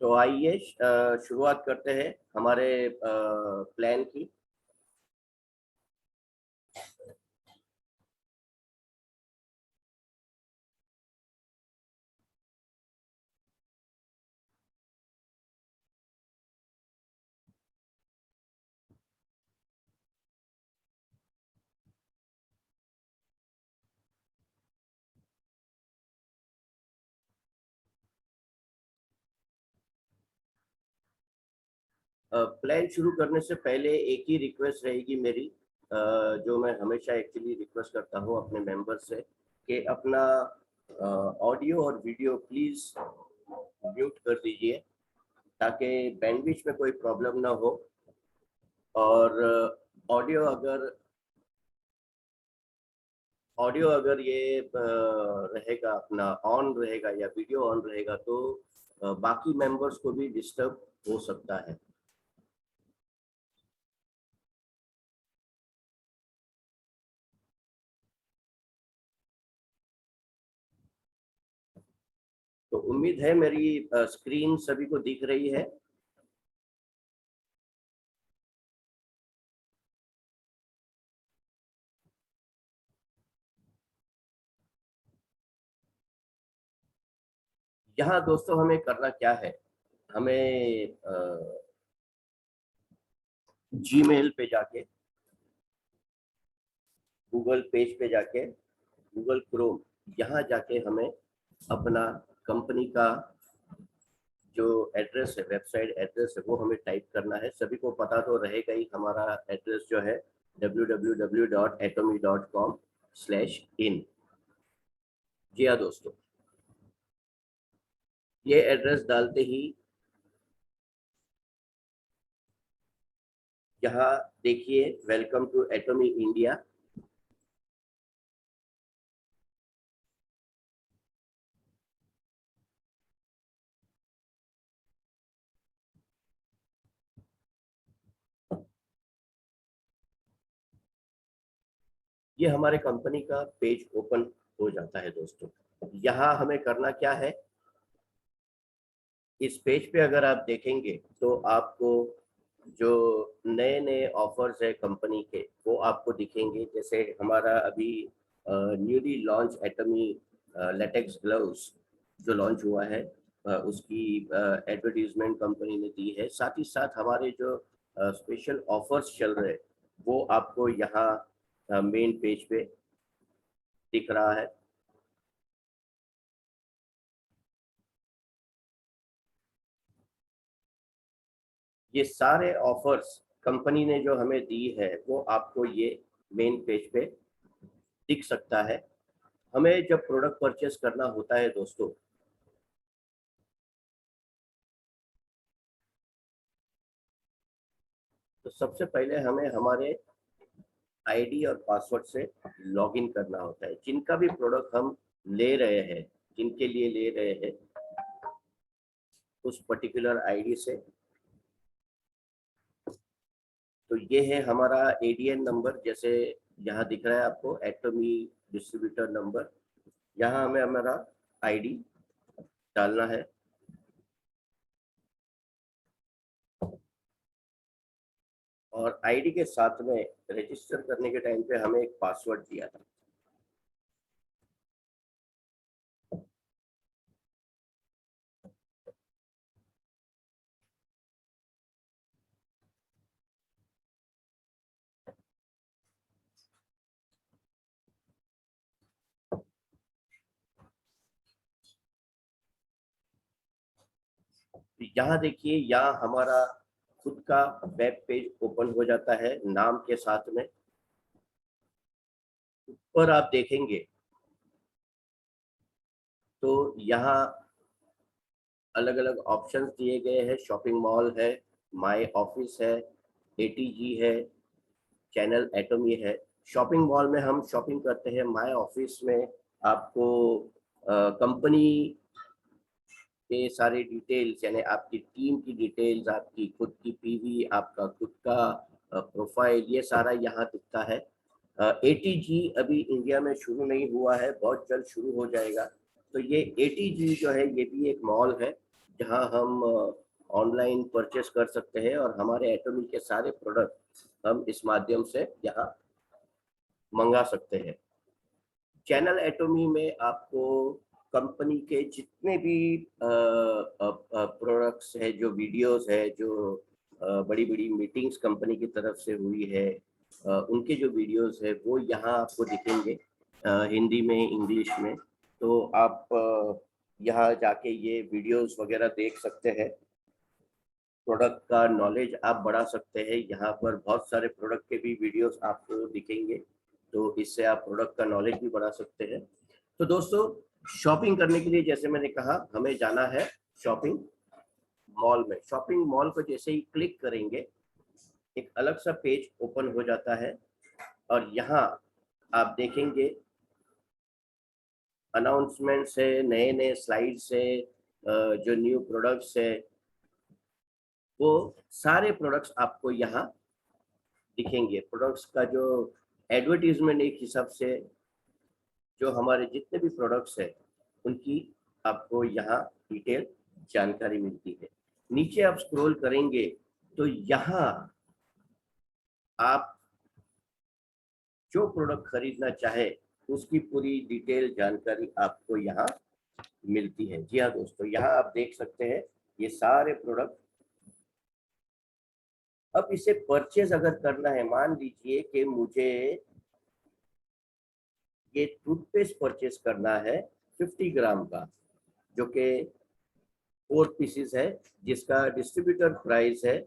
तो आइए शुरुआत करते हैं हमारे प्लान की। प्लान शुरू करने से पहले एक ही रिक्वेस्ट रहेगी मेरी, जो मैं हमेशा एक्चुअली रिक्वेस्ट करता हूँ अपने मेंबर से कि अपना ऑडियो और वीडियो प्लीज म्यूट कर दीजिए ताकि बैंडविड्थ में कोई प्रॉब्लम ना हो। और ऑडियो अगर ये रहेगा, अपना ऑन रहेगा या वीडियो ऑन रहेगा तो बाकी मेंबर्स को भी डिस्टर्ब हो सकता है। तो उम्मीद है मेरी स्क्रीन सभी को दिख रही है। यहाँ दोस्तों हमें करना क्या है, हमें जीमेल पे जाके, गूगल पेज पे जाके, गूगल क्रोम, यहाँ जाके हमें अपना कंपनी का जो एड्रेस है, वेबसाइट एड्रेस है, वो हमें टाइप करना है। सभी को पता तो रहेगा ही, हमारा एड्रेस जो है www.atomy.com/in। जी हाँ दोस्तों, ये एड्रेस डालते ही यहाँ देखिए वेलकम टू एटॉमी इंडिया। ये हमारे कंपनी का पेज ओपन हो जाता है दोस्तों। यहाँ हमें करना क्या है, इस पेज पे अगर आप देखेंगे तो आपको जो नए नए ऑफर्स है कंपनी के वो आपको दिखेंगे। जैसे हमारा अभी न्यूली लॉन्च एटॉमी लेटेक्स ग्लव्स जो लॉन्च हुआ है, उसकी एडवर्टीजमेंट कंपनी ने दी है। साथ ही साथ हमारे जो स्पेशल ऑफर्स चल रहे हैं वो आपको यहाँ मेन पेज पे दिख रहा है। ये सारे ऑफर्स कंपनी ने जो हमें दी है वो आपको ये मेन पेज पे दिख सकता है। हमें जब प्रोडक्ट परचेस करना होता है दोस्तों, तो सबसे पहले हमें हमारे आईडी और पासवर्ड से लॉगिन करना होता है। जिनका भी प्रोडक्ट हम ले रहे हैं, जिनके लिए ले रहे हैं, उस पर्टिकुलर आईडी से। तो ये है हमारा एडीएन नंबर, जैसे यहाँ दिख रहा है आपको एटॉमी डिस्ट्रीब्यूटर नंबर। यहाँ हमें हमारा आईडी डालना है और आईडी के साथ में रजिस्टर करने के टाइम पे हमें एक पासवर्ड दिया था। यहाँ देखिए, यहाँ हमारा खुद का वेब पेज ओपन हो जाता है नाम के साथ में। ऊपर आप देखेंगे तो यहाँ अलग अलग ऑप्शंस दिए गए हैं। शॉपिंग मॉल है, माय ऑफिस है, एटीजी है, चैनल एटॉमी है। शॉपिंग मॉल में हम शॉपिंग करते हैं। माय ऑफिस में आपको कंपनी के सारे डिटेल्स, यानी आपकी टीम की डिटेल्स, आपकी खुद की पीवी, आपका खुद का प्रोफाइल, ये सारा यहाँ दिखता है। एटीजी अभी इंडिया में शुरू नहीं हुआ है, बहुत जल्द शुरू हो जाएगा। तो ये एटीजी जो है ये भी एक मॉल है जहां हम ऑनलाइन परचेस कर सकते हैं और हमारे एटॉमी के सारे प्रोडक्ट हम इस माध्यम से यहाँ मंगा सकते हैं। चैनल एटॉमी में आपको कंपनी के जितने भी प्रोडक्ट्स है, जो वीडियोस है, जो बड़ी बड़ी मीटिंग्स कंपनी की तरफ से हुई है, उनके जो वीडियोस है वो यहाँ आपको दिखेंगे हिंदी में, इंग्लिश में। तो आप यहाँ जाके ये वीडियोस वगैरह देख सकते हैं, प्रोडक्ट का नॉलेज आप बढ़ा सकते हैं। यहाँ पर बहुत सारे प्रोडक्ट के भी वीडियोस आपको दिखेंगे, तो इससे आप प्रोडक्ट का नॉलेज भी बढ़ा सकते हैं। तो दोस्तों, शॉपिंग करने के लिए जैसे मैंने कहा, हमें जाना है शॉपिंग मॉल में। शॉपिंग मॉल को जैसे ही क्लिक करेंगे, एक अलग सा पेज ओपन हो जाता है और यहाँ आप देखेंगे अनाउंसमेंट्स है, नए नए स्लाइड्स है, जो न्यू प्रोडक्ट्स है, वो सारे प्रोडक्ट्स आपको यहाँ दिखेंगे। प्रोडक्ट्स का जो एडवर्टीजमेंट एक हिसाब से, जो हमारे जितने भी प्रोडक्ट्स हैं उनकी आपको यहाँ डिटेल जानकारी मिलती है। नीचे आप स्क्रॉल करेंगे तो यहाँ आप जो प्रोडक्ट खरीदना चाहे उसकी पूरी डिटेल जानकारी आपको यहाँ मिलती है। जी हाँ दोस्तों, यहाँ आप देख सकते हैं ये सारे प्रोडक्ट। अब इसे परचेज अगर करना है, मान लीजिए कि मुझे ये टूथपेस्ट परचेज करना है 50 ग्राम का, जो कि 4 पीसेस है, जिसका डिस्ट्रीब्यूटर प्राइस है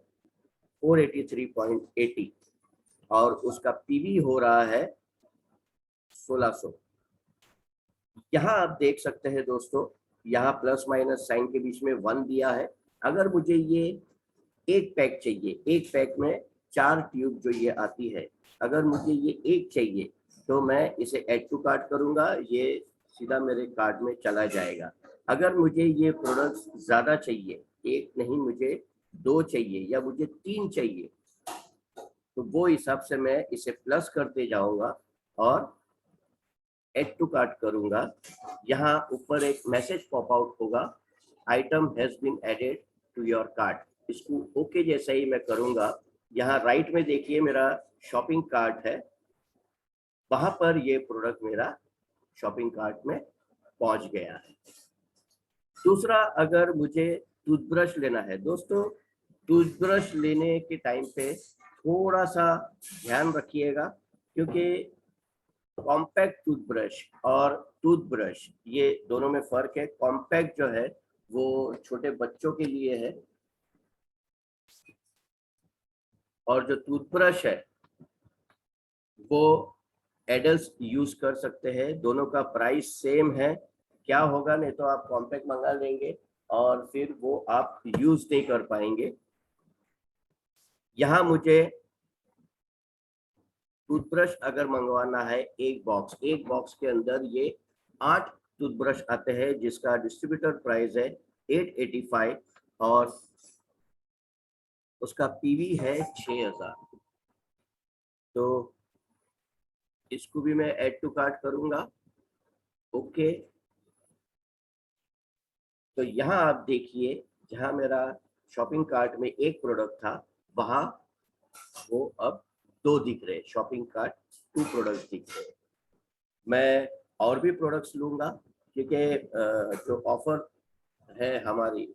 483.80 और उसका पीवी हो रहा है 1600। यहाँ आप देख सकते हैं दोस्तों, यहाँ प्लस माइनस साइन के बीच में 1 दिया है। अगर मुझे ये एक पैक चाहिए, एक पैक में 4 ट्यूब जो ये आती है, अगर मुझे ये एक चाहिए तो मैं इसे ऐड टू कार्ट करूंगा, ये सीधा मेरे कार्ट में चला जाएगा। अगर मुझे ये प्रोडक्ट्स ज़्यादा चाहिए, एक नहीं मुझे 2 चाहिए या मुझे 3 चाहिए, तो वो हिसाब से मैं इसे प्लस करते जाऊंगा और ऐड टू कार्ट करूंगा। यहाँ ऊपर एक मैसेज पॉप आउट होगा, item has been added to your cart. इसको ओके जैसा ही मैं करूंगा, यहाँ राइट में देखिए मेरा शॉपिंग कार्ट है, वहां पर ये प्रोडक्ट मेरा शॉपिंग कार्ट में पहुंच गया है। दूसरा, अगर मुझे टूथब्रश लेना है दोस्तों, टूथब्रश लेने के टाइम पे थोड़ा सा ध्यान रखिएगा, क्योंकि कॉम्पैक्ट टूथब्रश और टूथब्रश ये दोनों में फर्क है। कॉम्पैक्ट जो है वो छोटे बच्चों के लिए है और जो टूथब्रश है वो एडल्ट्स यूज कर सकते हैं। दोनों का प्राइस सेम है। क्या होगा, नहीं तो आप कॉम्पैक्ट मंगा लेंगे और फिर वो आप यूज नहीं कर पाएंगे। यहाँ मुझे टूथब्रश अगर मंगवाना है एक बॉक्स के अंदर ये 8 टूथब्रश आते हैं, जिसका डिस्ट्रीब्यूटर प्राइस है 885 और उसका पीवी है 6000। तो इसको भी मैं ऐड टू कार्ट करूंगा। ओके, तो यहाँ आप देखिए, जहाँ मेरा शॉपिंग कार्ट में एक प्रोडक्ट था, वहां वो अब 2 दिख रहे, शॉपिंग कार्ट 2 प्रोडक्ट्स दिख रहे। मैं और भी प्रोडक्ट्स लूंगा, क्योंकि जो ऑफर है हमारी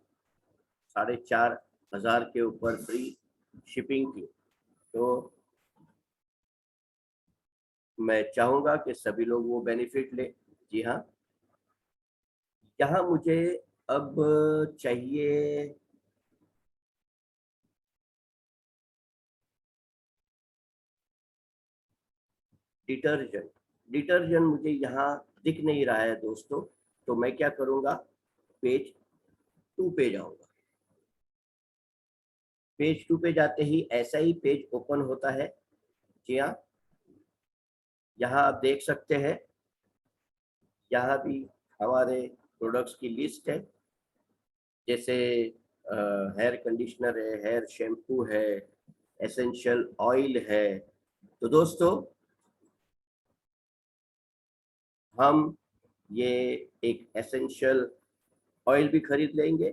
4500 के ऊपर फ्री शिपिंग की, तो मैं चाहूंगा कि सभी लोग वो बेनिफिट ले। जी हाँ, यहाँ मुझे अब चाहिए डिटर्जेंट। डिटर्जेंट मुझे यहाँ दिख नहीं रहा है दोस्तों, तो मैं क्या करूँगा, पेज 2 पे जाऊँगा। पेज 2 पे जाते ही ऐसा ही पेज ओपन होता है। जी हाँ, यहाँ आप देख सकते हैं, यहाँ भी हमारे प्रोडक्ट्स की लिस्ट है, जैसे हेयर कंडीशनर है, हेयर शैम्पू है, एसेंशियल ऑयल है। तो दोस्तों, हम ये एक एसेंशियल ऑयल भी खरीद लेंगे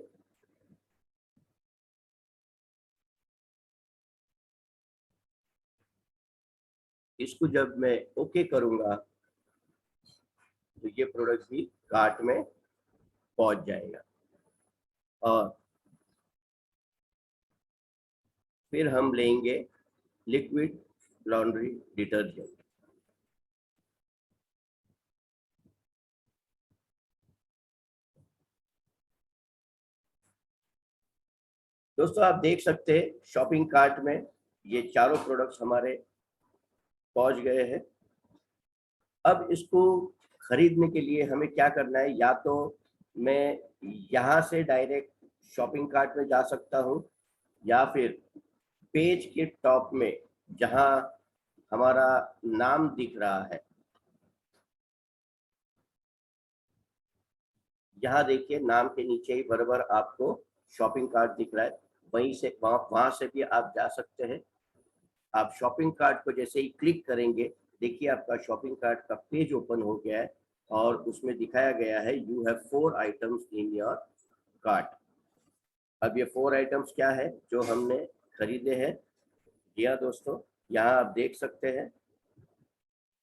इसको जब मैं ओके करूंगा तो ये प्रोडक्ट भी कार्ट में पहुंच जाएगा। और फिर हम लेंगे लिक्विड लॉन्ड्री डिटर्जेंट। दोस्तों आप देख सकते हैं शॉपिंग कार्ट में ये चारों प्रोडक्ट्स हमारे पहुंच गए हैं। अब इसको खरीदने के लिए हमें क्या करना है, या तो मैं यहाँ से डायरेक्ट शॉपिंग कार्ट में जा सकता हूँ, या फिर पेज के टॉप में जहाँ हमारा नाम दिख रहा है, यहाँ देखिए नाम के नीचे ही बराबर आपको शॉपिंग कार्ट दिख रहा है, वहीं से वहां से भी आप जा सकते हैं। आप शॉपिंग कार्ट को जैसे ही क्लिक करेंगे, देखिए आपका शॉपिंग कार्ट का पेज ओपन हो गया है और उसमें दिखाया गया है you have 4 items in your cart. अब ये 4 आइटम्स क्या है जो हमने खरीदे हैं। जी हाँ दोस्तों, यहाँ आप देख सकते हैं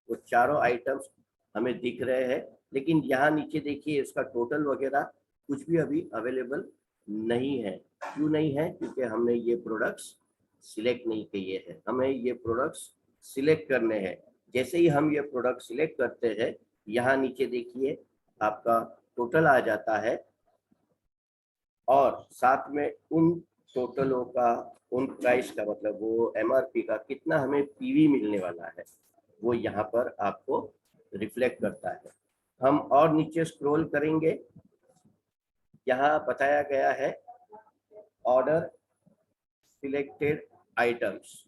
वो चारों आइटम्स हमें दिख रहे हैं, लेकिन यहाँ नीचे देखिए इसका टोटल वगैरह कुछ भी अभी अवेलेबल नहीं है। क्यों नहीं है? क्योंकि हमने ये प्रोडक्ट्स सिलेक्ट नहीं किए हैं। हमें ये प्रोडक्ट्स सिलेक्ट करने हैं। जैसे ही हम ये प्रोडक्ट सिलेक्ट करते हैं, यहाँ नीचे देखिए आपका टोटल आ जाता है और साथ में उन टोटलों का, उन प्राइस का, मतलब वो एमआरपी का कितना हमें पीवी मिलने वाला है, वो यहाँ पर आपको रिफ्लेक्ट करता है। हम और नीचे स्क्रॉल करेंगे, यहाँ बताया गया है ऑर्डर सिलेक्टेड आइटम्स।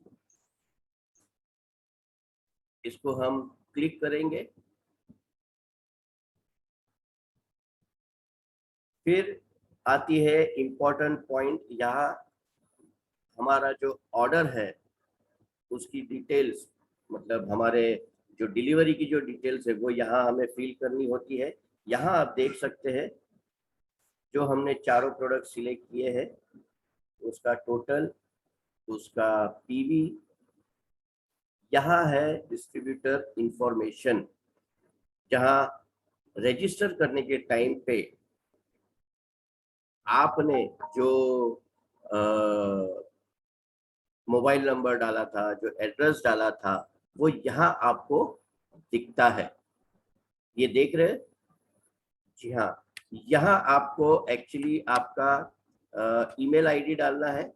इसको हम क्लिक करेंगे। फिर आती है इम्पोर्टेंट पॉइंट, यहाँ हमारा जो ऑर्डर है उसकी डिटेल्स, मतलब हमारे जो डिलीवरी की जो डिटेल्स है वो यहाँ हमें फिल करनी होती है। यहाँ आप देख सकते हैं जो हमने चारों प्रोडक्ट सिलेक्ट किए हैं उसका टोटल, उसका पीवी, यहाँ है डिस्ट्रीब्यूटर इंफॉर्मेशन, जहाँ रजिस्टर करने के टाइम पे आपने जो मोबाइल नंबर डाला था, जो एड्रेस डाला था, वो यहाँ आपको दिखता है। ये देख रहे हैं? जी हाँ, यहाँ आपको एक्चुअली आपका ईमेल आईडी डालना है।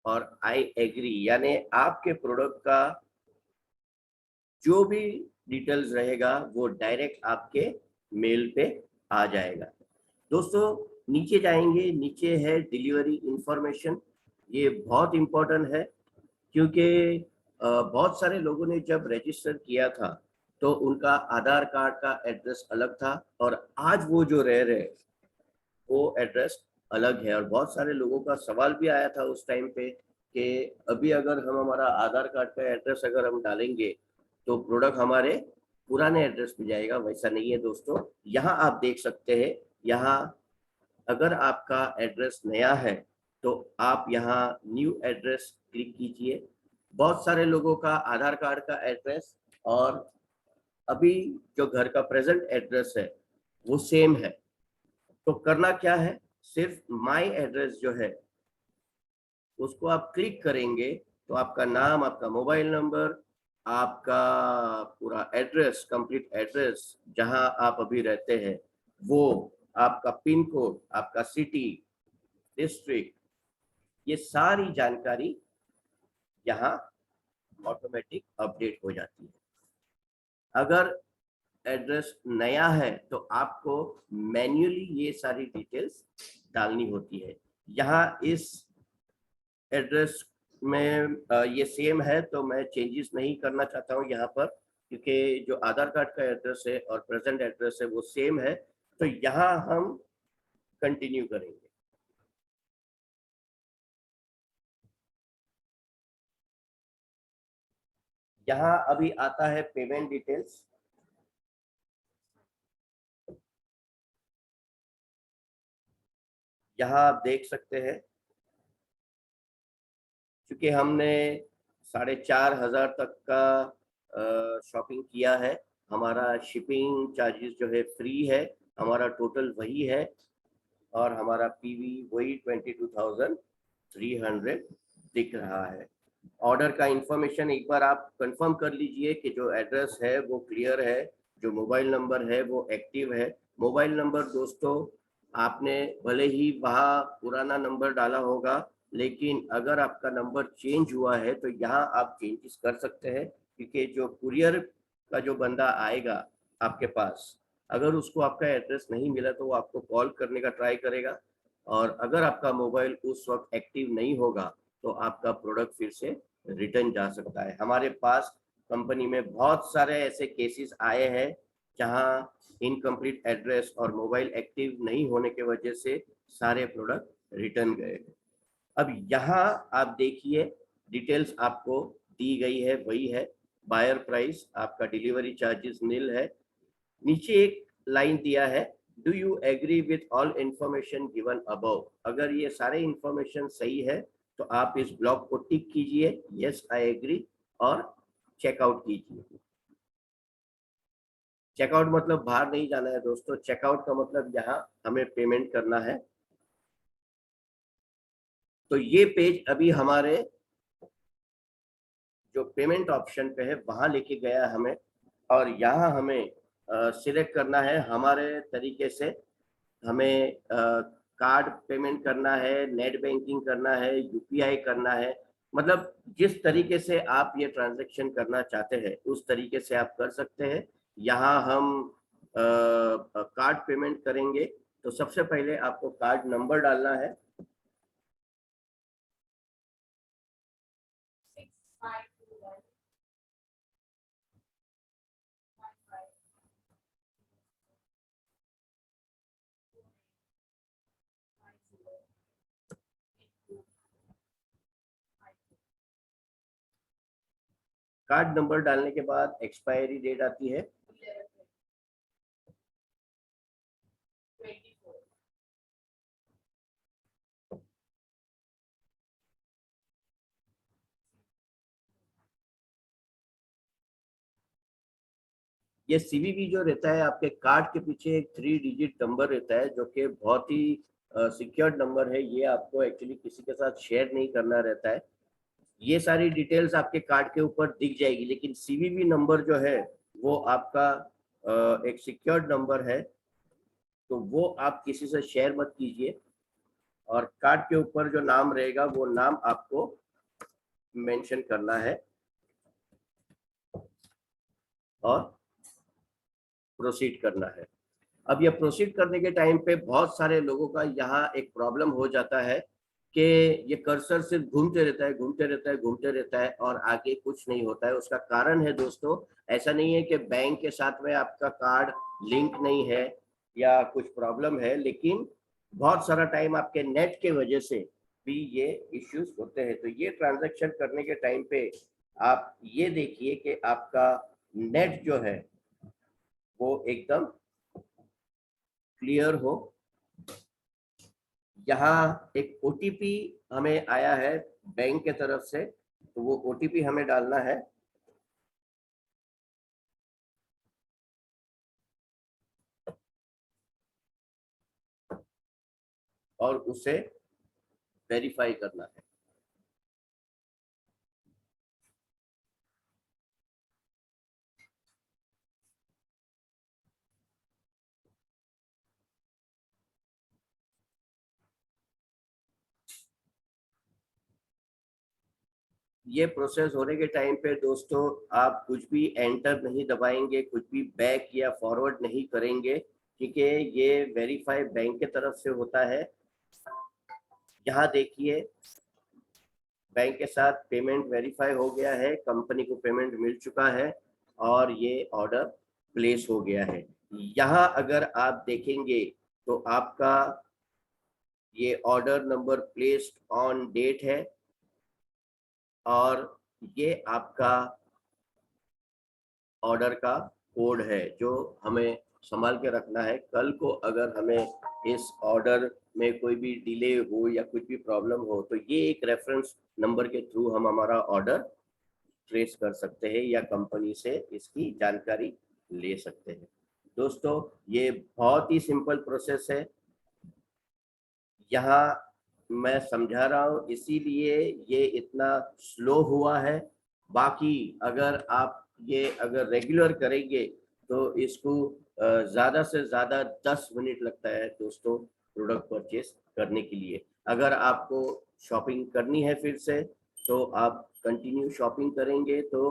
और आई एग्री, यानी आपके प्रोडक्ट का जो भी डिटेल्स रहेगा वो डायरेक्ट आपके मेल पे आ जाएगा। दोस्तों नीचे जाएंगे, नीचे है डिलीवरी इंफॉर्मेशन। ये बहुत इम्पोर्टेंट है क्योंकि बहुत सारे लोगों ने जब रजिस्टर किया था तो उनका आधार कार्ड का एड्रेस अलग था और आज वो जो रह रहे वो एड्रेस अलग है। और बहुत सारे लोगों का सवाल भी आया था उस टाइम पे कि अभी अगर हम हमारा आधार कार्ड का एड्रेस अगर हम डालेंगे तो प्रोडक्ट हमारे पुराने एड्रेस पे जाएगा। वैसा नहीं है दोस्तों, यहाँ आप देख सकते हैं, यहाँ अगर आपका एड्रेस नया है तो आप यहाँ न्यू एड्रेस क्लिक कीजिए। बहुत सारे लोगों का आधार कार्ड का एड्रेस और अभी जो घर का प्रेजेंट एड्रेस है वो सेम है। तो करना क्या है, सिर्फ माई एड्रेस जो है उसको आप क्लिक करेंगे तो आपका नाम, आपका मोबाइल नंबर, आपका पूरा एड्रेस, कंप्लीट एड्रेस जहां आप अभी रहते हैं, वो आपका पिन कोड, आपका सिटी, डिस्ट्रिक्ट, ये सारी जानकारी यहाँ ऑटोमेटिक अपडेट हो जाती है। अगर एड्रेस नया है तो आपको मैन्युअली ये सारी डिटेल्स डालनी होती है। यहाँ इस एड्रेस में ये सेम है, तो मैं चेंजेस नहीं करना चाहता हूँ यहाँ पर, क्योंकि जो आधार कार्ड का एड्रेस है और प्रेजेंट एड्रेस है वो सेम है, तो यहाँ हम कंटिन्यू करेंगे। यहाँ अभी आता है पेमेंट डिटेल्स। यहाँ आप देख सकते हैं, क्योंकि हमने 4,500 तक का शॉपिंग किया है, हमारा शिपिंग चार्जेस जो है फ्री है, हमारा टोटल वही है, और हमारा पीवी वही 22,300 दिख रहा है। ऑर्डर का इंफॉर्मेशन एक बार आप कंफर्म कर लीजिए कि जो एड्रेस है वो क्लियर है, जो मोबाइल नंबर है वो एक्टिव है। मोबाइल नंबर दोस्तों, आपने भले ही वहाँ पुराना नंबर डाला होगा, लेकिन अगर आपका नंबर चेंज हुआ है तो यहाँ आप चेंजेस कर सकते हैं, क्योंकि जो कुरियर का जो बंदा आएगा आपके पास, अगर उसको आपका एड्रेस नहीं मिला तो वो आपको कॉल करने का ट्राई करेगा, और अगर आपका मोबाइल उस वक्त एक्टिव नहीं होगा तो आपका प्रोडक्ट फिर से रिटर्न जा सकता है। हमारे पास कंपनी में बहुत सारे ऐसे केसेस आए हैं जहां इनकम्प्लीट एड्रेस और मोबाइल एक्टिव नहीं होने के वजह से सारे प्रोडक्ट रिटर्न गए। अब यहाँ आप देखिए, डिटेल्स आपको दी गई है, वही है। बायर प्राइस, आपका डिलीवरी चार्जेस नील है। नीचे एक लाइन दिया है, do you agree with all information given above. अगर ये सारे इंफॉर्मेशन सही है तो आप इस ब्लॉक को टिक कीजिए, यस आई एग्री, और चेकआउट कीजिए। चेकआउट मतलब बाहर नहीं जाना है दोस्तों, चेकआउट का मतलब यहाँ हमें पेमेंट करना है। तो ये पेज अभी हमारे जो पेमेंट ऑप्शन पे है वहां लेके गया हमें, और यहाँ हमें सिलेक्ट करना है हमारे तरीके से। हमें कार्ड पेमेंट करना है, नेट बैंकिंग करना है, यूपीआई करना है, मतलब जिस तरीके से आप ये ट्रांजैक्शन करना चाहते हैं उस तरीके से आप कर सकते हैं। यहाँ हम कार्ड पेमेंट करेंगे, तो सबसे पहले आपको कार्ड नंबर डालना है। कार्ड नंबर डालने के बाद एक्सपायरी डेट आती है, ये सीवीवी जो रहता है आपके कार्ड के पीछे एक 3 डिजिट नंबर रहता है, जो कि बहुत ही सिक्योर्ड नंबर है। ये आपको एक्चुअली किसी के साथ शेयर नहीं करना रहता है। ये सारी डिटेल्स आपके कार्ड के ऊपर दिख जाएगी, लेकिन सीवीवी नंबर जो है वो आपका एक सिक्योर्ड नंबर है, तो वो आप किसी से शेयर मत कीजिए। और कार्ड के ऊपर जो नाम रहेगा वो नाम आपको मेंशन करना है और प्रोसीड करना है। अब ये प्रोसीड करने के टाइम पे बहुत सारे लोगों का यहाँ एक प्रॉब्लम हो जाता है कि ये कर्सर सिर्फ घूमते रहता है, घूमते रहता है, घूमते रहता है, और आगे कुछ नहीं होता है। उसका कारण है दोस्तों, ऐसा नहीं है कि बैंक के साथ में आपका कार्ड लिंक नहीं है या कुछ प्रॉब्लम है, लेकिन बहुत सारा टाइम आपके नेट के वजह से भी ये इश्यूज होते हैं। तो ये ट्रांजेक्शन करने के टाइम पे आप ये देखिए कि आपका नेट जो है वो एकदम क्लियर हो। यहाँ एक ओटीपी हमें आया है बैंक के तरफ से, तो वो ओटीपी हमें डालना है। और उसे वेरीफाई करना है। ये प्रोसेस होने के टाइम पे दोस्तों आप कुछ भी एंटर नहीं दबाएंगे, कुछ भी बैक या फॉरवर्ड नहीं करेंगे, क्योंकि ये वेरीफाई बैंक के तरफ से होता है। यहाँ देखिए, बैंक के साथ पेमेंट वेरीफाई हो गया है, कंपनी को पेमेंट मिल चुका है और ये ऑर्डर प्लेस हो गया है। यहाँ अगर आप देखेंगे तो आपका ये order number placed on date है और ये आपका ऑर्डर का कोड है जो हमें संभाल के रखना है। कल को अगर हमें इस ऑर्डर में कोई भी डिले हो या कुछ भी प्रॉब्लम हो तो ये एक रेफरेंस नंबर के थ्रू हम हमारा ऑर्डर ट्रेस कर सकते हैं या कंपनी से इसकी जानकारी ले सकते हैं। दोस्तों ये बहुत ही सिंपल प्रोसेस है, यहाँ मैं समझा रहा हूँ इसीलिए ये इतना स्लो हुआ है। बाकी अगर आप ये अगर रेगुलर करेंगे तो इसको ज़्यादा से ज़्यादा 10 मिनट लगता है दोस्तों प्रोडक्ट परचेस करने के लिए। अगर आपको शॉपिंग करनी है फिर से तो आप कंटिन्यू शॉपिंग करेंगे तो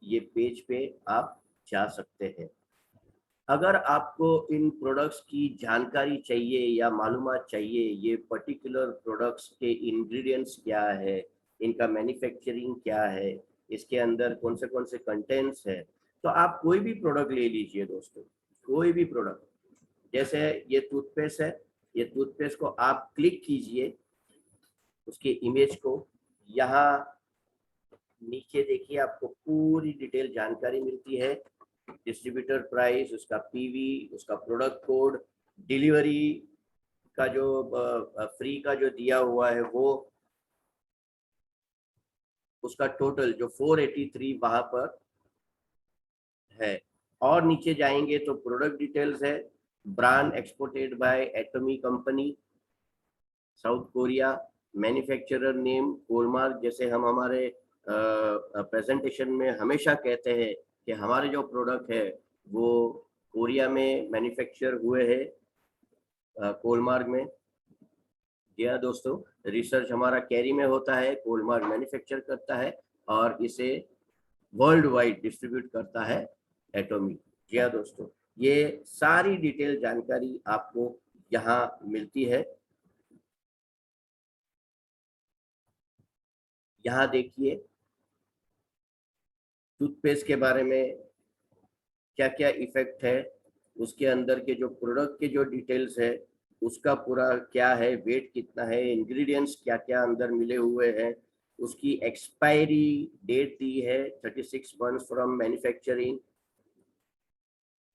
ये पेज पे आप जा सकते हैं। अगर आपको इन प्रोडक्ट्स की जानकारी चाहिए या मालूमात चाहिए, ये पर्टिकुलर प्रोडक्ट्स के इंग्रेडिएंट्स क्या है, इनका मैन्युफैक्चरिंग क्या है, इसके अंदर कौन से कंटेंट्स है, तो आप कोई भी प्रोडक्ट ले लीजिए दोस्तों, कोई भी प्रोडक्ट। जैसे ये टूथपेस्ट है, ये टूथपेस्ट को आप क्लिक कीजिए उसके इमेज को, यहाँ नीचे देखिए आपको पूरी डिटेल जानकारी मिलती है, डिस्ट्रीब्यूटर प्राइस, उसका पीवी, उसका प्रोडक्ट कोड, डिलीवरी का जो फ्री का जो दिया हुआ है वो, उसका टोटल जो 483 वहां पर है। और नीचे जाएंगे तो प्रोडक्ट डिटेल्स है, brand exported by Atomy company South Korea, manufacturer name Kolmar. जैसे हम हमारे प्रेजेंटेशन में हमेशा कहते हैं कि हमारे जो प्रोडक्ट है वो कोरिया में मैन्युफैक्चर हुए हैं कोलमार्क में। जी हाँ दोस्तों, रिसर्च हमारा कैरी में होता है, कोलमार्क मैन्युफैक्चर करता है और इसे वर्ल्ड वाइड डिस्ट्रीब्यूट करता है एटॉमी। जी हाँ दोस्तों, ये सारी डिटेल जानकारी आपको यहाँ मिलती है। यहाँ देखिए टूथपेस्ट के बारे में क्या क्या इफेक्ट है, उसके अंदर के जो प्रोडक्ट के जो डिटेल्स है उसका पूरा क्या है, वेट कितना है, इंग्रेडिएंट्स क्या क्या अंदर मिले हुए हैं, उसकी एक्सपायरी डेट दी है 36 मंथ्स फ्रॉम मैन्युफैक्चरिंग।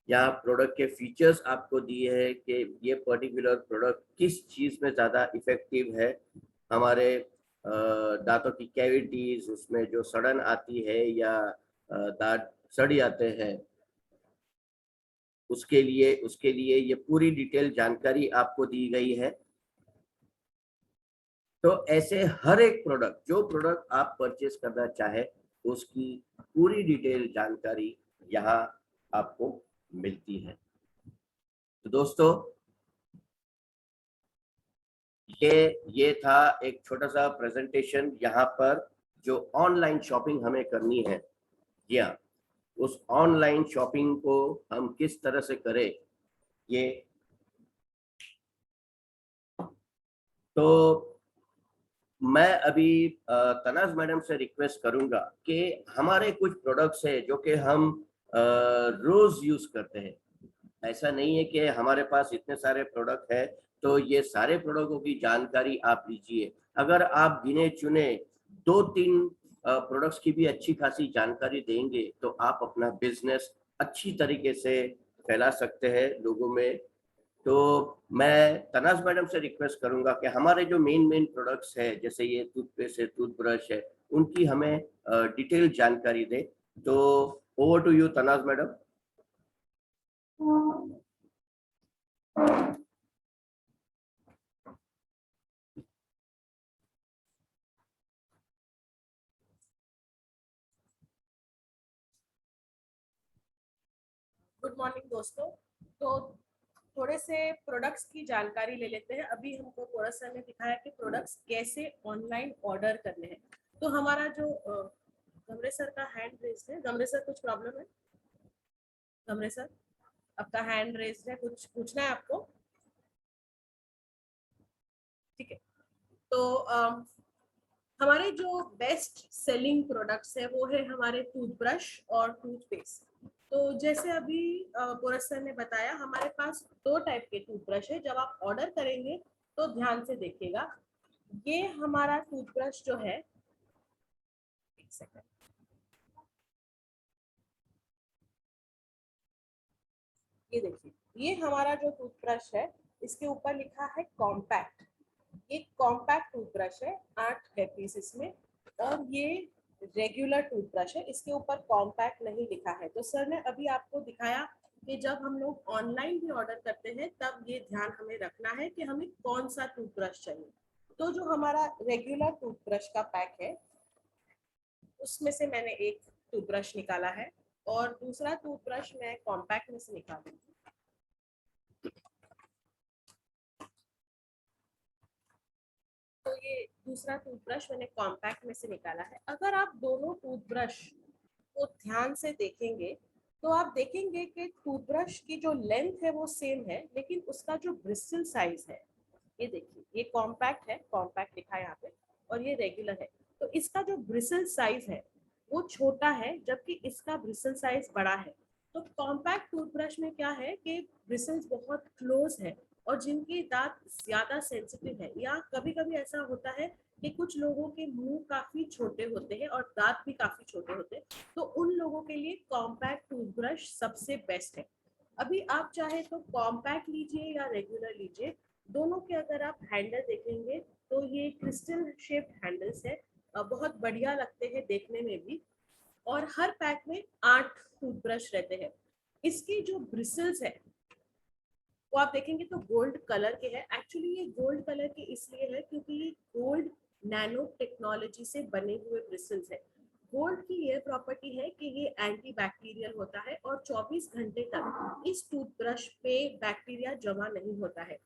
यहाँ प्रोडक्ट के फीचर्स आपको दिए हैं कि ये पर्टिकुलर प्रोडक्ट किस चीज़ में ज़्यादा इफेक्टिव है। हमारे दांतों की कैविटीज, उसमें जो सड़न आती है या दांत सड़ जाते हैं उसके लिए ये पूरी डिटेल जानकारी आपको दी गई है। तो ऐसे हर एक प्रोडक्ट, जो प्रोडक्ट आप परचेस करना चाहे उसकी पूरी डिटेल जानकारी यहाँ आपको मिलती है। तो दोस्तों ये था एक छोटा सा प्रेजेंटेशन यहाँ पर जो ऑनलाइन शॉपिंग हमें करनी है। जी हाँ, उस ऑनलाइन शॉपिंग को हम किस तरह से करें, ये तो मैं अभी तनाज मैडम से रिक्वेस्ट करूंगा कि हमारे कुछ प्रोडक्ट्स है जो कि हम रोज यूज करते हैं। ऐसा नहीं है कि हमारे पास इतने सारे प्रोडक्ट है तो ये सारे प्रोडक्टों की जानकारी आप लीजिए। अगर आप गिने चुने 2-3 प्रोडक्ट्स की भी अच्छी खासी जानकारी देंगे तो आप अपना बिजनेस अच्छी तरीके से फैला सकते हैं लोगों में। तो मैं तनाज मैडम से रिक्वेस्ट करूंगा कि हमारे जो मेन प्रोडक्ट्स है, जैसे ये टूथपेस्ट है, टूथब्रश है, उनकी हमें डिटेल जानकारी दें। तो over to you Tanaz madam. Good morning दोस्तों। तो थोड़े से प्रोडक्ट्स की जानकारी ले लेते हैं। अभी हमको थोड़ा सा ने दिखाया कि प्रोडक्ट्स कैसे ऑनलाइन ऑर्डर करने हैं। तो हमारा जो गमरे सर का हैंड रेज है, गमरे सर कुछ प्रॉब्लम है? गमरे सर आपका हैंड रेज है, कुछ पूछना है आपको? ठीक है। तो हमारे जो बेस्ट सेलिंग प्रोडक्ट्स है वो है हमारे टूथब्रश और टूथपेस्ट। तो जैसे अभी पोरस सर ने बताया, हमारे पास 2 टाइप के टूथब्रश है। जब आप ऑर्डर करेंगे तो ध्यान से देखिएगा, ये हमारा टूथब्रश जो है, एक सेकंड, ये देखिए, ये हमारा जो टूथब्रश है इसके ऊपर लिखा है कॉम्पैक्ट। ये कॉम्पैक्ट टूथब्रश है, 8 है पीस इसमें। और ये रेगुलर टूथब्रश है, इसके ऊपर कॉम्पैक्ट नहीं लिखा है। तो सर ने अभी आपको दिखाया कि जब हम लोग ऑनलाइन भी ऑर्डर करते हैं तब ये ध्यान हमें रखना है कि हमें कौन सा टूथब्रश चाहिए। तो जो हमारा रेगुलर टूथब्रश का पैक है उसमें से मैंने एक टूथब्रश निकाला है और दूसरा टूथब्रश मैं कॉम्पैक्ट में से निकालूंगी। तो ये दूसरा टूथब्रश मैंने कॉम्पैक्ट में से निकाला है। अगर आप दोनों टूथब्रश को ध्यान से देखेंगे तो आप देखेंगे कि टूथब्रश की जो लेंथ है वो सेम है, लेकिन उसका जो ब्रिस्टल साइज है, ये देखिए, ये कॉम्पैक्ट है, कॉम्पैक्ट लिखा है यहाँ पे, और ये रेगुलर है। तो इसका जो ब्रिसल साइज है वो छोटा है, जबकि इसका ब्रिसल साइज बड़ा है। तो कॉम्पैक्ट टूथब्रश में क्या है कि ब्रिसल्स बहुत क्लोज है, और जिनके दांत ज्यादा सेंसिटिव है, या कभी कभी ऐसा होता है कि कुछ लोगों के मुंह काफी छोटे होते हैं और दांत भी काफी छोटे होते हैं, तो उन लोगों के लिए कॉम्पैक्ट टूथब्रश सबसे बेस्ट है। अभी आप चाहे तो कॉम्पैक्ट लीजिए या रेगुलर लीजिए, दोनों के अगर आप हैंडल देखेंगे तो ये क्रिस्टल शेप्ड हैंडल्स है, बहुत बढ़िया लगते हैं देखने में भी। और हर पैक में 8 टूथब्रश रहते हैं। इसकी जो ब्रिसल्स है वो आप देखेंगे तो गोल्ड कलर के हैं। एक्चुअली ये गोल्ड कलर के इसलिए है क्योंकि ये गोल्ड नैनो टेक्नोलॉजी से बने हुए ब्रिसल्स है। गोल्ड की ये प्रॉपर्टी है कि ये एंटी बैक्टीरियल होता है और 24 घंटे तक इस टूथब्रश पे बैक्टीरिया जमा नहीं होता है।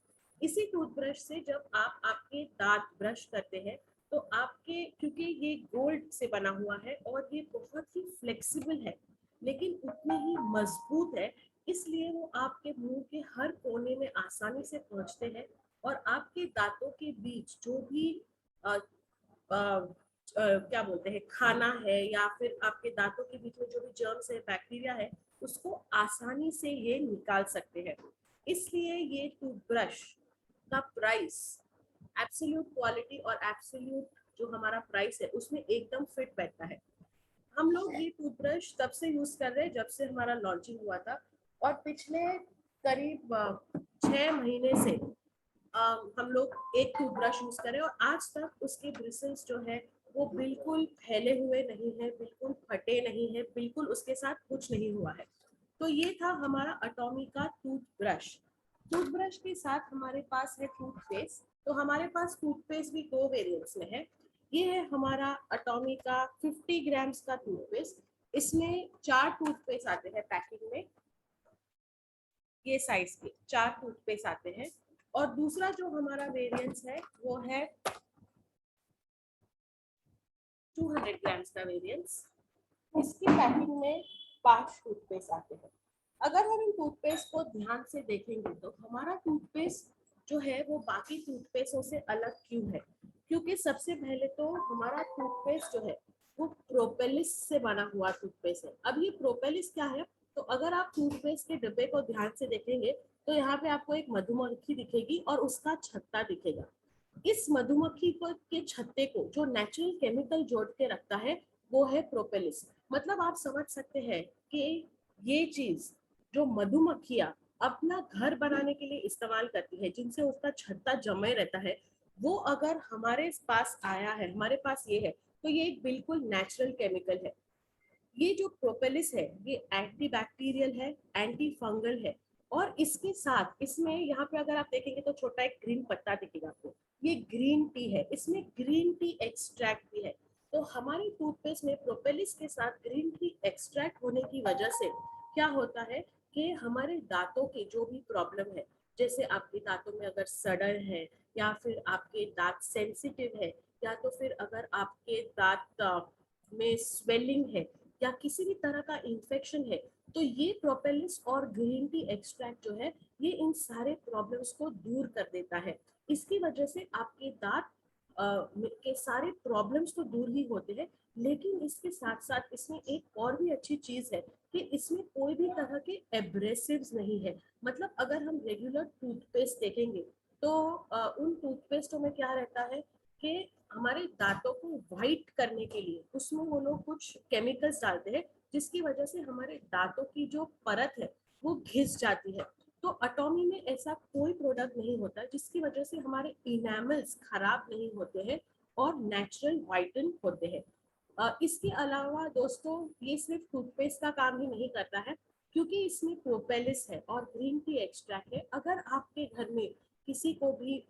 इसी टूथब्रश से जब आप आपके दांत ब्रश करते हैं तो आपके, क्योंकि ये गोल्ड से बना हुआ है और ये बहुत ही फ्लेक्सिबल है लेकिन उतनी ही मजबूत है, इसलिए वो आपके मुंह के हर कोने में आसानी से पहुंचते हैं। और आपके दांतों के बीच जो भी अ, क्या बोलते हैं, खाना है या फिर आपके दांतों के बीच में जो भी जर्म्स है, बैक्टीरिया है, उसको आसानी से ये निकाल सकते हैं। इसलिए ये टूथब्रश का प्राइस, एब्सोल्यूट क्वालिटी और एब्सोल्यूट जो हमारा प्राइस है उसमें एकदम फिट बैठता है। हम लोग ये टूथब्रश तब से यूज कर रहे हैं जब से हमारा लॉन्चिंग हुआ था, और पिछले करीब 6 महीने से हम लोग एक टूथब्रश यूज करें और आज तक उसके ब्रिसल्स जो है वो बिल्कुल फैले हुए नहीं है, बिल्कुल फटे नहीं है, बिल्कुल उसके साथ कुछ नहीं हुआ है। तो ये था हमारा अटॉमी का टूथब्रश। टूथब्रश के साथ हमारे पास है टूथपेस्ट। तो हमारे पास टूथपेस्ट भी 2 वेरिएंट्स में है। ये है हमारा अटॉमी का 50 ग्राम्स का टूथपेस्ट। इसमें 4 टूथपेस्ट आते हैं पैकिंग में, ये साइज के 4 टूथपेस्ट आते हैं। और दूसरा जो हमारा वेरिएंट्स है वो है 200 ग्राम्स का वेरिएंट्स। इसकी पैकिंग में 5 टूथपेस्ट आते हैं। अगर हम इन टूथपेस्ट को ध्यान से देखेंगे तो हमारा टूथपेस्ट जो है वो बाकी टूथपेस्टों से अलग क्यों है, क्योंकि सबसे पहले तो हमारा टूथपेस्ट जो है वो प्रोपेलिस से बना हुआ टूथपेस्ट है। अब ये प्रोपेलिस क्या है, तो अगर आप टूथपेस्ट के डिब्बे को ध्यान से देखेंगे तो यहाँ पे आपको एक मधुमक्खी दिखेगी और उसका छत्ता दिखेगा। इस मधुमक्खी को के छत्ते को जो नेचुरल केमिकल जोड़ के रखता है वो है प्रोपेलिस। मतलब आप समझ सकते हैं कि ये चीज जो मधुमक्खियां अपना घर बनाने के लिए इस्तेमाल करती है, जिनसे उसका छत्ता जमे रहता है, वो अगर हमारे पास आया है, हमारे पास ये है, तो ये एक बिल्कुल नेचुरल केमिकल है। ये जो प्रोपेलिस है ये एंटी बैक्टीरियल है, एंटी फंगल है। और इसके साथ इसमें यहाँ पे अगर आप देखेंगे तो छोटा एक ग्रीन पत्ता दिखेगा आपको, ये ग्रीन टी है, इसमें ग्रीन टी एक्सट्रैक्ट भी है। तो हमारे टूथपेस्ट में प्रोपेलिस के साथ ग्रीन टी एक्सट्रैक्ट होने की वजह से क्या होता है कि हमारे दांतों के जो भी प्रॉब्लम है, जैसे आपके दांतों में अगर सड़न है, या फिर आपके दांत सेंसिटिव है, या तो फिर अगर आपके दांत में स्वेलिंग है, या किसी भी तरह का इन्फेक्शन है, तो ये प्रोपेलिस और ग्रीन टी एक्सट्रैक्ट जो है ये इन सारे प्रॉब्लम्स को दूर कर देता है। इसकी वजह से आपके दांत के सारे प्रॉब्लम्स तो दूर ही होते हैं, लेकिन इसके साथ साथ इसमें एक और भी अच्छी चीज है कि इसमें कोई भी तरह के एब्रेसिव्स नहीं है। मतलब अगर हम रेगुलर टूथपेस्ट देखेंगे तो उन टूथपेस्टों में क्या रहता है कि हमारे दांतों को व्हाइट करने के लिए उसमें वो लोग कुछ केमिकल्स डालते हैं, जिसकी वजह से हमारे दांतों की जो परत है वो घिस जाती है। तो अटॉमी में ऐसा कोई प्रोडक्ट नहीं होता जिसकी वजह से हमारे इनेमल्स खराब नहीं होते हैं और नेचुरल व्हाइटन होते हैं। इसके अलावा दोस्तों ये सिर्फ टूथपेस्ट का काम ही नहीं करता है, क्योंकि इसमें प्रोपेलिस है और ग्रीन टी एक्सट्रैक्ट है। अगर आपके घर में किसी को भी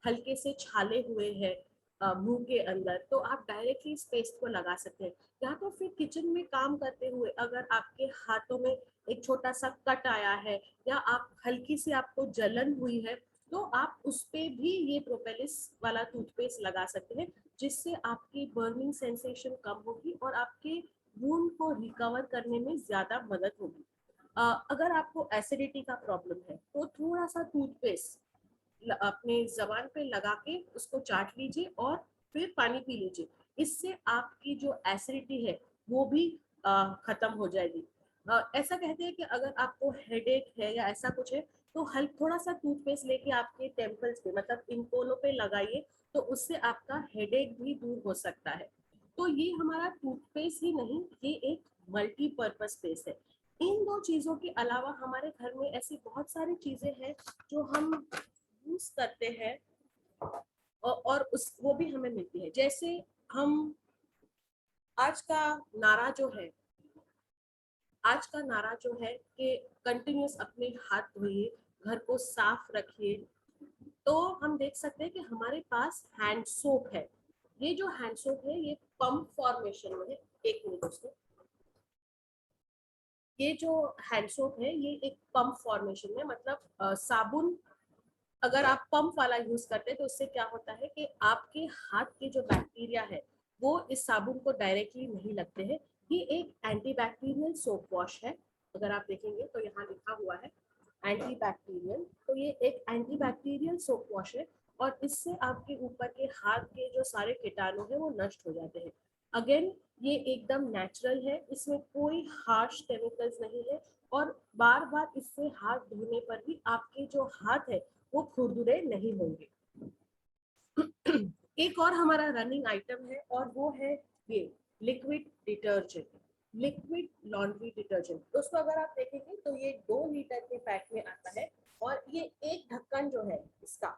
हल्के से छाले हुए हैं मुंह के अंदर, तो आप डायरेक्टली इस पेस्ट को लगा सकते हैं। या तो फिर किचन में काम करते हुए अगर आपके हाथों में एक छोटा सा कट आया है या आप हल्की सी आपको जलन हुई है, तो आप उस पे भी ये प्रोपेलिस वाला टूथपेस्ट लगा सकते हैं, जिससे आपकी बर्निंग सेंसेशन कम होगी और आपके वुंड को रिकवर करने में ज्यादा मदद होगी। अगर आपको एसिडिटी का प्रॉब्लम है तो थोड़ा सा टूथपेस्ट अपने जबान पे लगा के उसको चाट लीजिए और फिर पानी पी लीजिए। इससे आपकी जो एसिडिटी है वो भी खत्म हो जाएगी। ऐसा कहते हैं कि अगर आपको हेडेक है या ऐसा कुछ है तो हल्का थोड़ा सा टूथपेस्ट लेके आपके टेम्पल्स पे मतलब इन कोलों पे लगाइए, तो उससे आपका हेडेक भी दूर हो सकता है। तो ये हमारा टूथपेस्ट ही नहीं, ये एक मल्टीपर्पज पेस्ट है। इन दो चीजों के अलावा हमारे घर में ऐसी बहुत सारी चीजें हैं जो हम यूज करते हैं और उस वो भी हमें मिलती है। जैसे हम आज का नारा जो है आज का नारा जो है कि कंटिन्यूस अपने हाथ धोइए, घर को साफ रखिए, तो हम देख सकते हैं कि हमारे पास हैंड सोप है। ये जो हैंड सोप है ये पंप फॉर्मेशन में है। एक मिनट दोस्तों, ये जो हैंड सोप है ये एक पंप फॉर्मेशन में, मतलब साबुन अगर आप पंप वाला यूज करते हैं तो उससे क्या होता है कि आपके हाथ के जो बैक्टीरिया है वो इस साबुन को डायरेक्टली नहीं लगते हैं। ये एक एंटीबैक्टीरियल सोप वॉश है। अगर आप देखेंगे तो यहाँ लिखा हुआ है एंटीबैक्टीरियल, तो ये एक एंटीबैक्टीरियल सोप वॉश है और इससे आपके ऊपर के हाथ के जो सारे कीटाणु है वो नष्ट हो जाते हैं। अगेन ये एकदम नेचुरल है, इसमें कोई हार्श केमिकल्स नहीं है और बार बार इससे हाथ धोने पर भी आपके जो हाथ है वो खुरदुरे नहीं होंगे। एक और हमारा रनिंग आइटम है और वो है ये liquid detergent, liquid laundry detergent. दोस्तों अगर आप देखेंगे तो ये 2 लीटर के पैक में आता है और ये एक ढक्कन जो है इसका,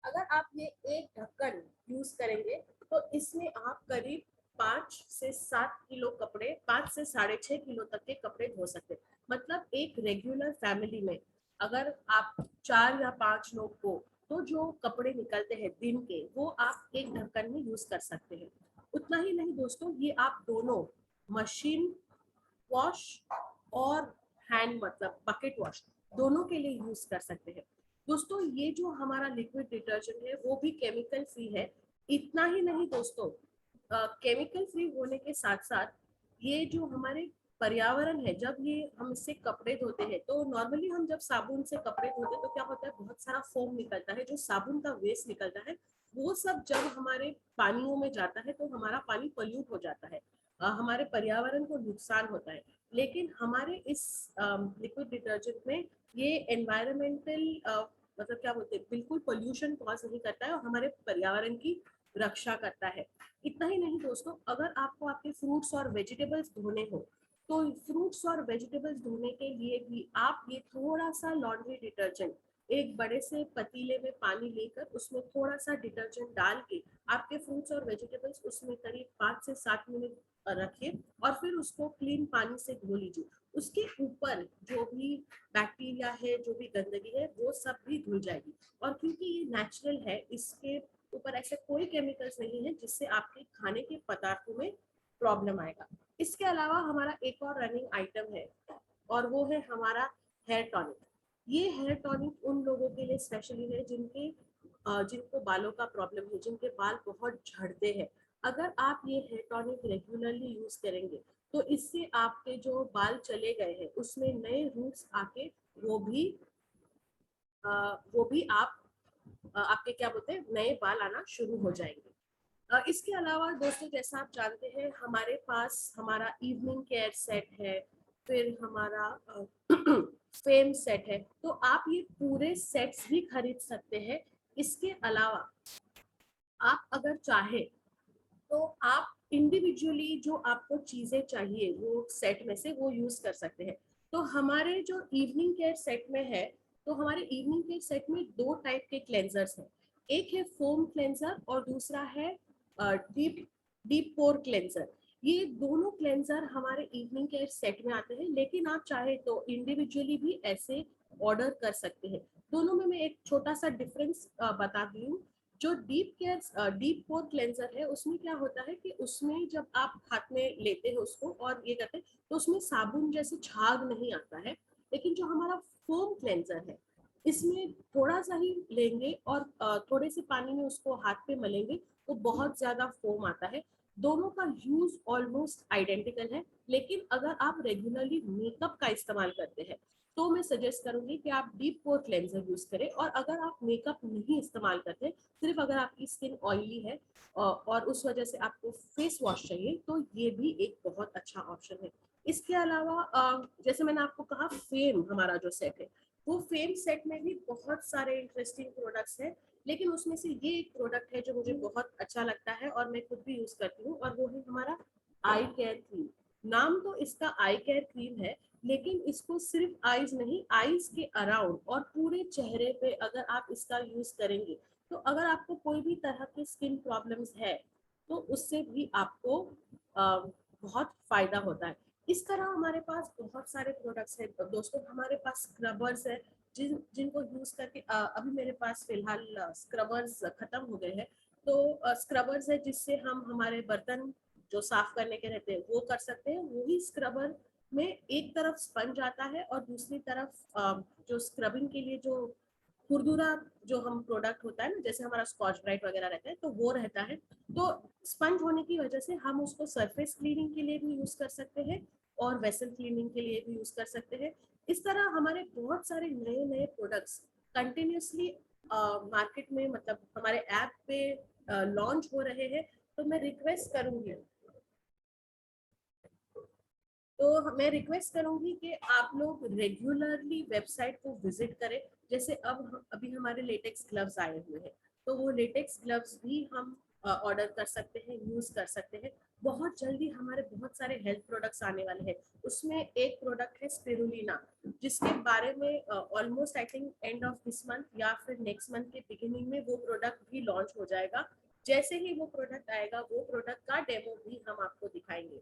अगर आप ये एक ढक्कन यूज करेंगे तो इसमें आप करीब 5 से 7 किलो कपड़े, 5 से 6.5 किलो तक के कपड़े धो सकते हैं। मतलब एक रेगुलर फैमिली में अगर आप 4 या 5 लोग को, तो जो कपड़े निकलते हैं दिन के वो आप एक ढक्कन में यूज कर सकते हैं। उतना ही नहीं दोस्तों, ये आप दोनों मशीन वॉश और हैंड मतलब बकेट वॉश दोनों के लिए यूज कर सकते हैं। दोस्तों ये जो हमारा लिक्विड डिटर्जेंट है वो भी केमिकल फ्री है। इतना ही नहीं दोस्तों, केमिकल फ्री होने के साथ साथ ये जो हमारे पर्यावरण है, जब ये हम इससे कपड़े धोते हैं तो नॉर्मली हम जब साबुन से कपड़े धोते हैं तो क्या होता है, बहुत सारा फोम निकलता है, जो साबुन का वेस्ट निकलता है वो सब जब हमारे पानियों में जाता है तो हमारा पानी पोल्यूट हो जाता है, हमारे पर्यावरण को नुकसान होता है। लेकिन हमारे इस लिक्विड डिटर्जेंट में ये एनवायरमेंटल मतलब क्या बोलते हैं, बिल्कुल पोल्यूशन कॉज नहीं करता है और हमारे पर्यावरण की रक्षा करता है। इतना ही नहीं दोस्तों, अगर आपको आपके फ्रूट्स और वेजिटेबल्स धोने हो तो फ्रूट्स और वेजिटेबल्स धोने के लिए भी आप ये थोड़ा सा लॉन्ड्री डिटर्जेंट एक बड़े से पतीले में पानी लेकर उसमें थोड़ा सा डिटर्जेंट डाल के आपके फ्रूट्स और वेजिटेबल्स उसमें करीब 5 से 7 मिनट रखिए और फिर उसको क्लीन पानी से धो लीजिए। उसके ऊपर जो भी बैक्टीरिया है, जो भी गंदगी है वो सब भी धुल जाएगी। और क्योंकि ये नेचुरल है, इसके ऊपर ऐसे कोई केमिकल्स नहीं है जिससे आपके खाने के पदार्थों में प्रॉब्लम आएगा। इसके अलावा हमारा एक और रनिंग आइटम है और वो है हमारा हेयर टॉनिक। ये हेयर टॉनिक उन लोगों के लिए स्पेशली है जिनको बालों का प्रॉब्लम है, जिनके बाल बहुत झड़ते हैं। अगर आप ये हेयर टॉनिक रेगुलरली यूज करेंगे तो इससे आपके जो बाल चले गए हैं उसमें नए रूट्स आके वो भी आप आपके क्या बोलते हैं नए बाल आना शुरू हो जाएंगे। इसके अलावा दोस्तों जैसा आप जानते हैं हमारे पास हमारा इवनिंग केयर सेट है, फिर हमारा फेम सेट है, तो आप ये पूरे सेट्स भी खरीद सकते हैं। इसके अलावा आप अगर चाहे तो आप इंडिविजुअली जो आपको चीजें चाहिए वो सेट में से वो यूज कर सकते हैं। तो हमारे जो इवनिंग केयर सेट में है, तो हमारे इवनिंग केयर सेट में दो टाइप के क्लेंजर्स हैं। एक है फोम क्लेंजर और दूसरा है डीप डीप पोर क्लेंजर। ये दोनों क्लेंजर हमारे इवनिंग केयर सेट में आते हैं, लेकिन आप चाहे तो इंडिविजुअली भी ऐसे ऑर्डर कर सकते हैं। दोनों में मैं एक छोटा सा डिफरेंस बता दी हूँ। जो डीप पोर क्लेंजर है उसमें क्या होता है कि उसमें जब आप हाथ में लेते हैं उसको और ये करते हैं तो उसमें साबुन जैसे झाग नहीं आता है। लेकिन जो हमारा फोम क्लेंजर है इसमें थोड़ा सा ही लेंगे और थोड़े से पानी में उसको हाथ पे मलेंगे तो बहुत ज्यादा फोम आता है। दोनों का यूज ऑलमोस्ट आइडेंटिकल है, लेकिन अगर आप रेगुलरली मेकअप का इस्तेमाल करते हैं तो मैं सजेस्ट करूंगी कि आप डीप पोर क्लेंजर यूज करें। और अगर आप मेकअप नहीं इस्तेमाल करते, सिर्फ अगर आपकी स्किन ऑयली है और उस वजह से आपको फेस वॉश चाहिए, तो ये भी एक बहुत अच्छा ऑप्शन है। इसके अलावा जैसे मैंने आपको कहा फेम हमारा जो सेट है, वो फेम सेट में भी बहुत सारे इंटरेस्टिंग प्रोडक्ट्स हैं, लेकिन उसमें से ये एक प्रोडक्ट है जो मुझे बहुत अच्छा लगता है और मैं खुद भी यूज करती हूँ, और वो है हमारा आई केयर क्रीम। नाम तो इसका आई केयर क्रीम है, लेकिन इसको सिर्फ आईज नहीं, आईज के अराउंड और पूरे चेहरे पे अगर आप इसका यूज करेंगे तो अगर आपको कोई भी तरह की स्किन प्रॉब्लम्स है तो उससे भी आपको बहुत फायदा होता है। इस तरह हमारे पास बहुत सारे प्रोडक्ट्स हैं दोस्तों। हमारे पास स्क्रबर्स है जिनको यूज करके अभी मेरे पास फिलहाल स्क्रबर्स खत्म हो गए हैं। तो स्क्रबर्स है जिससे हम हमारे बर्तन जो साफ करने के रहते हैं वो कर सकते हैं। वही स्क्रबर में एक तरफ स्पंज आता है और दूसरी तरफ जो स्क्रबिंग के लिए जो खुरदुरा जो हम प्रोडक्ट होता है ना, जैसे हमारा स्कॉच ब्राइट वगैरह रहता है तो वो रहता है। तो स्पंज होने की वजह से हम उसको सरफेस क्लीनिंग के लिए भी यूज कर सकते हैं और वेसल क्लीनिंग के लिए भी यूज कर सकते हैं। इस तरह हमारे बहुत सारे नए नए प्रोडक्ट्स कंटिन्यूसली मार्केट में, मतलब हमारे ऐप पे लॉन्च हो रहे हैं। तो मैं रिक्वेस्ट करूंगी कि आप लोग रेगुलरली वेबसाइट को विजिट करें। जैसे अभी हमारे लेटेक्स ग्लव्स आए हुए हैं, तो वो लेटेक्स ग्लव्स भी हम ऑर्डर कर सकते हैं, यूज कर सकते हैं। बहुत जल्दी हमारे बहुत सारे हेल्थ प्रोडक्ट्स आने वाले हैं। उसमें एक प्रोडक्ट है स्पिरुलिना, जिसके बारे में almost I think end of this month या फिर नेक्स्ट मंथ के बिगिनिंग में वो प्रोडक्ट भी लॉन्च हो जाएगा। जैसे ही वो प्रोडक्ट आएगा वो प्रोडक्ट का डेमो भी हम आपको दिखाएंगे।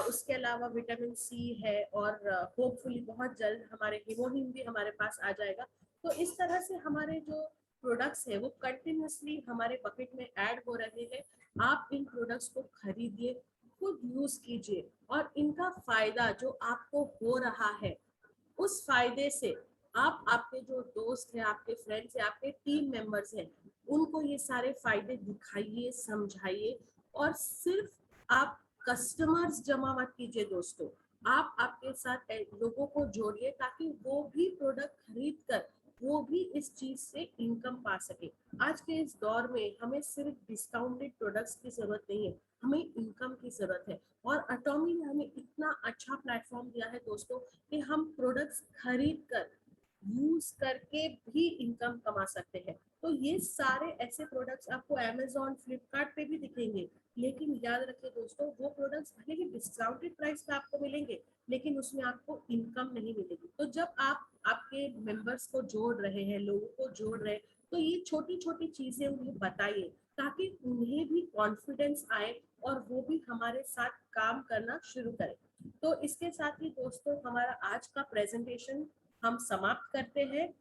उसके अलावा विटामिन सी है और होपफुली बहुत जल्द हमारे हिमोहिम भी हमारे पास आ जाएगा। तो इस तरह से हमारे जो प्रोडक्ट्स है वो कंटिन्यूसली हमारे बकेट में ऐड हो रहे हैं। आप इन प्रोडक्ट्स को खरीदिए, खुद यूज कीजिए, और इनका फायदा जो आपको हो रहा है उस फायदे से आप आपके जो दोस्त हैं, आपके फ्रेंड्स हैं, आपके टीम मेंबर्स हैं, उनको ये सारे फायदे दिखाइए, समझाइए। और सिर्फ आप कस्टमर्स जमा मत कीजिए दोस्तों, आप आपके साथ लोगों को जोड़िए ताकि वो भी प्रोडक्ट खरीद कर वो भी इस चीज से इनकम पा सके। आज के इस दौर में हमें सिर्फ डिस्काउंटेड प्रोडक्ट्स की जरूरत नहीं है, हमें इनकम की जरूरत है। और अटॉमी ने हमें इतना अच्छा प्लेटफॉर्म दिया है दोस्तों कि हम प्रोडक्ट्स खरीद कर यूज करके भी इनकम कमा सकते हैं। तो ये सारे ऐसे प्रोडक्ट्स आपको अमेजोन फ्लिपकार्ट पे भी दिखेंगे, लेकिन याद रखिए दोस्तों वो प्रोडक्ट्स भले ही डिस्काउंटेड प्राइस पे आपको मिलेंगे, लेकिन उसमें आपको इनकम नहीं मिलेगी। तो जब आप आपके मेंबर्स को जोड़ रहे हैं, लोगों को जोड़ रहे हैं, तो ये छोटी छोटी चीजें उन्हें बताइए ताकि उन्हें भी कॉन्फिडेंस आए और वो भी हमारे साथ काम करना शुरू करें। तो इसके साथ ही दोस्तों हमारा आज का प्रेजेंटेशन हम समाप्त करते हैं।